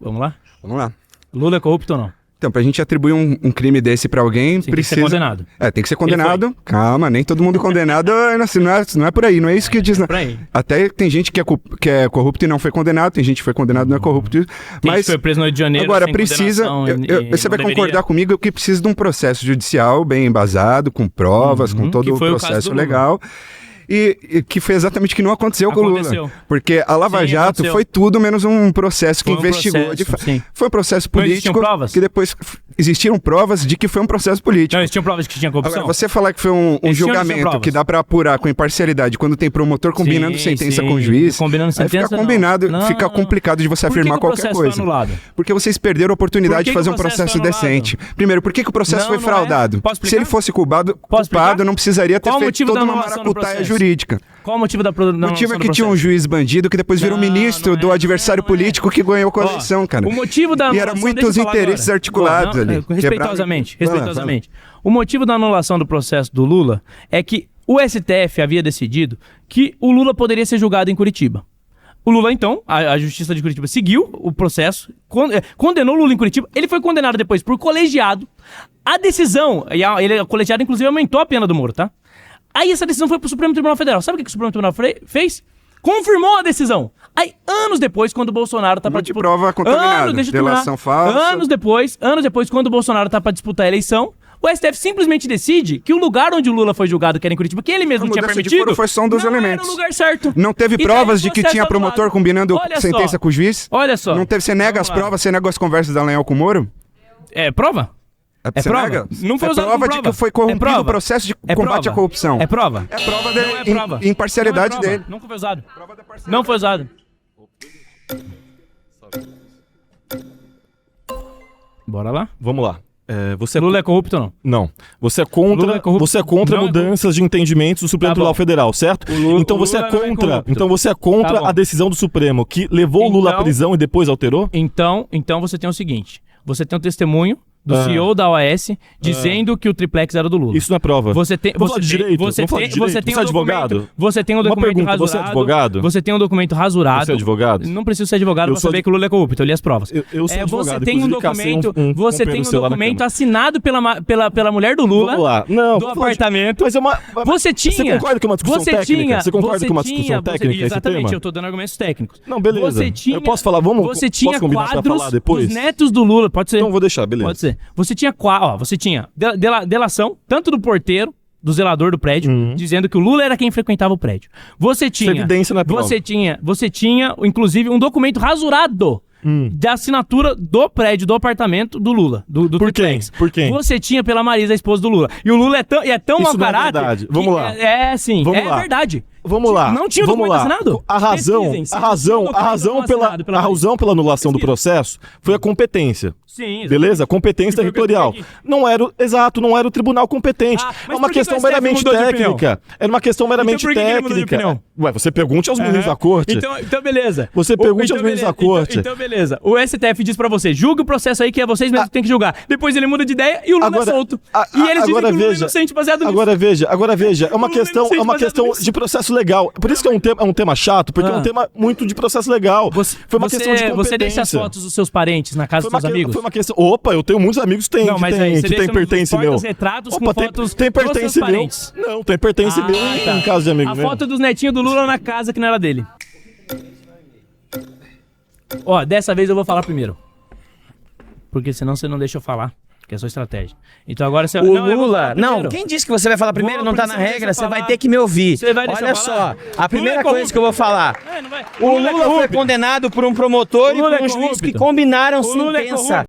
Vamos lá? Vamos lá. Lula é corrupto ou não? Então, pra gente atribuir um crime desse pra alguém, Tem precisa... que ser condenado. Tem que ser condenado. Calma, nem todo mundo condenado, não é por aí, não é isso que diz. Por aí. Até tem gente que é corrupto e não foi condenado, tem gente que foi condenado e não é corrupto. Tem Mas gente que foi preso no Rio de Janeiro. agora sem precisa, condenação você vai não concordar deveria. comigo que precisa de um processo judicial bem embasado, com provas, com todo que o foi o caso processo do Lula. legal. E que foi exatamente o que não aconteceu com o Aconteceu. Lula. Porque a Lava Sim, Jato aconteceu. foi tudo menos um processo que Foi um investigou. processo, sim. Foi um processo Não existiam político provas? que depois existiram provas de que foi um processo político. Não, existiam provas de que tinha corrupção? Agora, você falar que foi um Existiam julgamento provas? que dá pra apurar com imparcialidade quando tem promotor combinando Sim, sentença sim. com o juiz, Combinando aí sentença, fica combinado, não. fica complicado de você Por que afirmar que o qualquer processo coisa. foi anulado? Porque vocês perderam a oportunidade Por que de fazer que um o processo processo foi anulado? decente. Primeiro, por que o processo foi Não é. fraudado? Posso explicar? Se ele fosse culpado, Posso explicar? não precisaria ter Qual o feito motivo toda da uma anulação do maracutaia processo? jurídica. Qual o motivo da O motivo é que tinha um juiz bandido que depois virou Não, ministro não do é, adversário não é. político que ganhou com a eleição, cara. O motivo da E anulação... eram muitos deixa eu falar interesses agora. articulados Não, ali. Respeitosamente, Vai lá, respeitosamente. O motivo da anulação do processo do Lula é que o STF havia decidido que o Lula poderia ser julgado em Curitiba. O Lula, então, a Justiça de Curitiba seguiu o processo, condenou o Lula em Curitiba. Ele foi condenado depois por colegiado. A decisão, o colegiado inclusive aumentou a pena do Moro, tá? Aí essa decisão foi pro Supremo Tribunal Federal. Sabe o que o Supremo Tribunal fez? Confirmou a decisão. Aí, anos depois, quando o Bolsonaro tá pra de prova contaminada, delação falsa. Anos depois, quando o Bolsonaro tá pra disputar a eleição, o STF simplesmente decide que o lugar onde o Lula foi julgado, que era em Curitiba, que ele mesmo tinha mudança de permitido, foro foi só um dos não elementos. era o lugar certo. Não teve E daí provas o de que processo tinha promotor anulado. combinando Olha sentença só. com o juiz? Olha só. Não teve, você nega Vamos as lá. provas, você nega as conversas da Leal com o Moro? É prova? É Você prova. nega? Não foi é usado prova como de prova. que foi É corrompido prova. o processo de É combate prova. à corrupção. É prova. É prova Não é prova. da imparcialidade Não é prova. dele. Nunca foi usado. Não foi usado. Bora lá? Vamos lá. Você Lula é corrupto ou não? Não. Você é Lula contra, é corrupto? você é contra Não é mudanças de entendimentos do Supremo Tá Tribunal bom. Federal, certo? o Então você é Lula não é contra, corrupto. então você é Tá contra bom. a decisão do Supremo que levou o Lula à Então- prisão e depois alterou? Então você tem o seguinte. Você tem um testemunho do CEO da OAS dizendo que o triplex era do Lula. Isso não é prova. Você tem, Vamos falar de direito? você Vamos falar tem, de direito? você tem Você é um documento, advogado? você tem um Uma documento pergunta, rasurado. você é advogado? Você tem um documento rasurado. Você é advogado? Não preciso ser advogado Eu pra sou saber que o Lula é corrupto. Eu li as provas. Eu sou advogado, Você tem um inclusive, cacei documento, você tem companheiro um seu lá na documento Câmara. assinado pela mulher do Lula. Vamos lá. Não, do vamos falar de- apartamento. Mas é uma... Você tinha. Você concorda que é uma discussão você técnica? Tinha, Você concorda que é uma discussão técnica esse exatamente, tema? eu tô dando argumentos técnicos. Não, beleza. Você tinha, Eu posso falar, vamos... Você posso tinha combinar pra quadros falar depois? dos netos do Lula, pode ser. Então eu vou deixar, beleza. Pode ser. Você tinha delação, tanto do porteiro, do zelador do prédio, dizendo que o Lula era quem frequentava o prédio. Você tinha... evidência não é prova. Você tinha, inclusive, um documento rasurado da assinatura do prédio, do apartamento do Lula. Do Por quem? triplex. Por quem? Você tinha pela Marisa, a esposa do Lula. E o Lula é tão mau Isso não é caráter... verdade. que Vamos lá. Sim, Vamos é lá. verdade. Vamos lá. Não tinha o Vamos documento lá. assinado? A Pesquisem, se razão não assinado pela a razão pela anulação do Pesquisa. processo foi a competência. Sim, Beleza? Competência foi o que eu territorial. falei aqui. Não era o tribunal competente. Ah, É mas uma por que questão que o STF meramente mudou de opinião? técnica. Era uma questão meramente por que ele mudou de técnica. opinião? Ué, você pergunte aos ministros da corte. Então beleza. Você pergunte aos ministros da corte. Então beleza. O STF diz pra você, julgue o processo aí que é vocês mesmos que tem que julgar. Depois ele muda de ideia e o Lula é solto. E eles dizem que o Lula é inocente baseado nisso. Agora veja. É uma Lula é questão, inocente baseado nisso. de processo legal. Por isso que é um tema chato, porque é um tema muito de processo legal. Foi uma questão de competência. Você deixa as fotos dos seus parentes na casa dos seus amigos? Foi uma questão. Opa, eu tenho muitos amigos que Não, mas aí, você tem deixa pertence meu. retratos com Opa, fotos tem dos seus pertence meu. parentes. Não, tem pertence meu tá. em casa de amigo A meu. foto dos netinhos do Lula na casa que não era dele. Ó, dessa vez eu vou falar primeiro. Porque senão você não deixa eu falar. Que é a sua estratégia. Então agora você... O Não, eu vou Lula... falar Não, primeiro. quem disse que você vai falar primeiro? Vou, Não tá porque na você regra, deixa você eu vai falar. ter que me ouvir. Você vai deixar Olha eu só, falar? a primeira coisa que eu vou falar. Não vai. O Lula foi condenado por um promotor e Lula é por um juiz corrupto. que combinaram O Lula é sentença. corrupto.